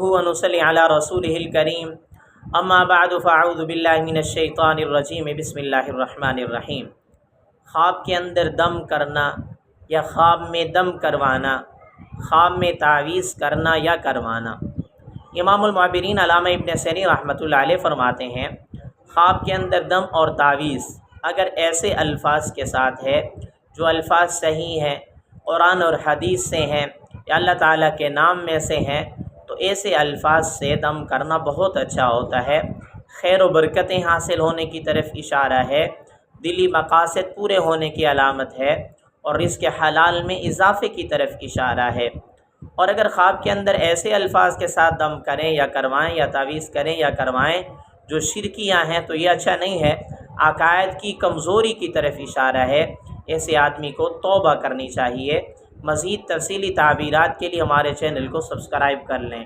वनुसल्ली अला रसूलिहिल करीम अम्मा बअदु फ़अऊज़ु बिल्लाहि मिनश शैतानिर रजीम बिस्मिल्लाहिर रहमानिर रहीम। ख्वाब के अंदर दम करना या ख्वाब में दम करवाना, ख्वाब में तावीज़ करना या करवाना। इमामुल मुअब्बिरीन अल्लामा इब्न सैनी रहमतुल्लाह अलैह फरमाते हैं, ख्वाब के अंदर दम और तावीज़ अगर ऐसे अल्फाज के साथ है जो अल्फाज सही हैं, कुरान और हदीस से हैं या अल्लाह ताला के नाम में से हैं, तो ऐसे अल्फाज से दम करना बहुत अच्छा होता है। खैर व बरकतें हासिल होने की तरफ इशारा है, दिली मकासद पूरे होने की अलामत है और रिज़्क़ हलाल में इजाफ़े की तरफ इशारा है। और अगर ख्वाब के अंदर ऐसे अल्फाज के साथ दम करें या करवाएं या तावीज़ करें या करवाएं जो शिरकियाँ हैं, तो ये अच्छा नहीं है, अकायद की कमज़ोरी की तरफ इशारा है। ऐसे आदमी को तौबा करनी चाहिए। मज़ीद तफ़सीली ताबीरात के लिए हमारे चैनल को सब्सक्राइब कर लें।